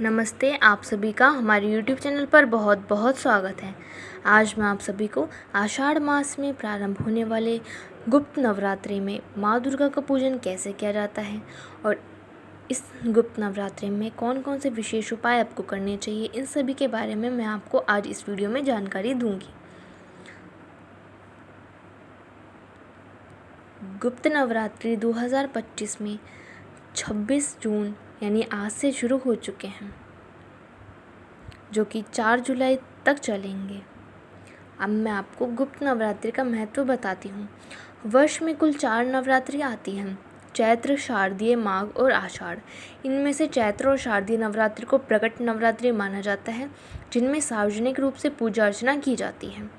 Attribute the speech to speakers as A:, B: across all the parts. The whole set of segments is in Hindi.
A: नमस्ते, आप सभी का हमारे YouTube चैनल पर बहुत बहुत स्वागत है। आज मैं आप सभी को आषाढ़ मास में प्रारंभ होने वाले गुप्त नवरात्रि में माँ दुर्गा का पूजन कैसे किया जाता है और इस गुप्त नवरात्रि में कौन कौन से विशेष उपाय आपको करने चाहिए, इन सभी के बारे में मैं आपको आज इस वीडियो में जानकारी दूंगी। गुप्त नवरात्रि 2025 में 26 जून यानी आज से शुरू हो चुके हैं, जो कि 4 जुलाई तक चलेंगे। अब मैं आपको गुप्त नवरात्रि का महत्व बताती हूँ। वर्ष में कुल 4 नवरात्रि आती हैं: चैत्र, शारदीय, माघ और आषाढ़। इनमें से चैत्र और शारदीय नवरात्रि को प्रकट नवरात्रि माना जाता है, जिनमें सार्वजनिक रूप से पूजा अर्चना की जाती है।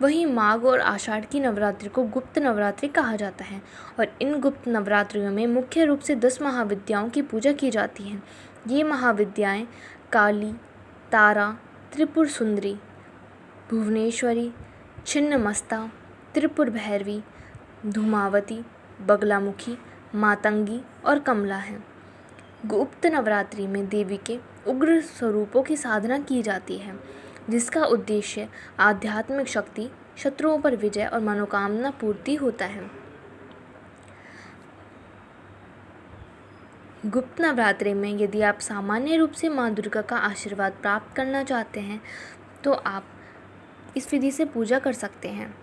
A: वहीं माघ और आषाढ़ की नवरात्रि को गुप्त नवरात्रि कहा जाता है और इन गुप्त नवरात्रियों में मुख्य रूप से 10 महाविद्याओं की पूजा की जाती है। ये महाविद्याएं काली, तारा, त्रिपुर सुंदरी, भुवनेश्वरी, छिन्नमस्ता, त्रिपुर भैरवी, धूमावती, बगलामुखी, मातंगी और कमला हैं। गुप्त नवरात्रि में देवी के उग्र स्वरूपों की साधना की जाती है, जिसका उद्देश्य आध्यात्मिक शक्ति, शत्रुओं पर विजय और मनोकामना पूर्ति होता है। गुप्त नवरात्रि में यदि आप सामान्य रूप से माँ दुर्गा का आशीर्वाद प्राप्त करना चाहते हैं तो आप इस विधि से पूजा कर सकते हैं।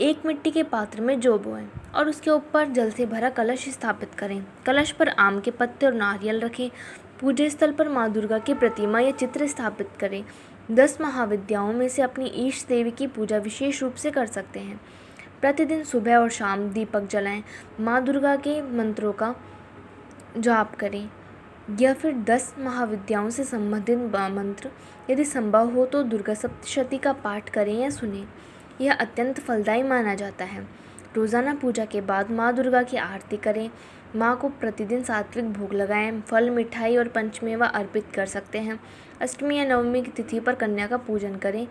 A: एक मिट्टी के पात्र में जौ बोएं और उसके ऊपर जल से भरा कलश स्थापित करें। कलश पर आम के पत्ते और नारियल रखें। पूजा स्थल पर माँ दुर्गा की प्रतिमा या चित्र स्थापित करें। 10 महाविद्याओं में से अपनी ईष्ट देवी की पूजा विशेष रूप से कर सकते हैं। प्रतिदिन सुबह और शाम दीपक जलाएं। माँ दुर्गा के मंत्रों का जाप करें या फिर 10 महाविद्याओं से संबंधित मंत्र यदि संभव हो तो दुर्गा सप्तशती का पाठ करें या सुनें। यह अत्यंत फलदायी माना जाता है। रोज़ाना पूजा के बाद माँ दुर्गा की आरती करें। माँ को प्रतिदिन सात्विक भोग लगाएं। फल, मिठाई और पंचमेवा अर्पित कर सकते हैं। अष्टमी या नवमी की तिथि पर कन्या का पूजन करें।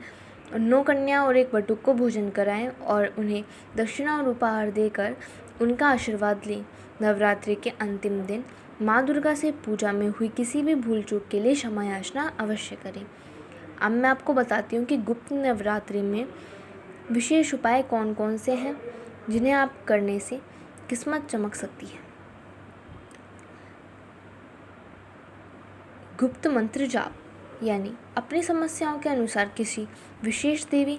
A: 9 कन्या और 1 बटुक को भोजन कराएं और उन्हें दक्षिणा और उपहार देकर उनका आशीर्वाद लें। नवरात्रि के अंतिम दिन माँ दुर्गा से पूजा में हुई किसी भी भूल चूक के लिए क्षमा याचना अवश्य करें। अब मैं आपको बताती हूँ कि गुप्त नवरात्रि में विशेष उपाय कौन कौन से हैं जिन्हें आप करने से किस्मत चमक सकती है। गुप्त मंत्र जाप, यानी अपनी समस्याओं के अनुसार किसी विशेष देवी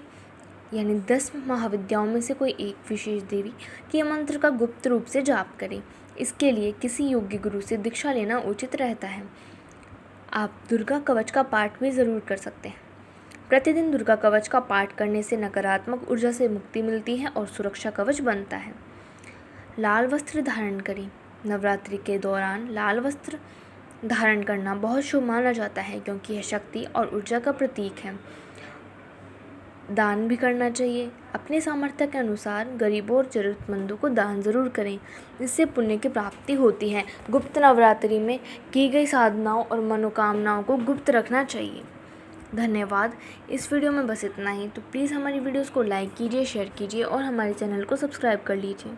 A: यानी 10 महाविद्याओं में से कोई एक विशेष देवी के मंत्र का गुप्त रूप से जाप करें। इसके लिए किसी योग्य गुरु से दीक्षा लेना उचित रहता है। आप दुर्गा कवच का पाठ भी ज़रूर कर सकते हैं। प्रतिदिन दुर्गा कवच का पाठ करने से नकारात्मक ऊर्जा से मुक्ति मिलती है और सुरक्षा कवच बनता है। लाल वस्त्र धारण करें। नवरात्रि के दौरान लाल वस्त्र धारण करना बहुत शुभ माना जाता है, क्योंकि यह शक्ति और ऊर्जा का प्रतीक है। दान भी करना चाहिए। अपने सामर्थ्य के अनुसार गरीबों और ज़रूरतमंदों को दान ज़रूर करें, इससे पुण्य की प्राप्ति होती है। गुप्त नवरात्रि में की गई साधनाओं और मनोकामनाओं को गुप्त रखना चाहिए। धन्यवाद। इस वीडियो में बस इतना ही। तो प्लीज़ हमारी वीडियोस को लाइक कीजिए, शेयर कीजिए और हमारे चैनल को सब्सक्राइब कर लीजिए।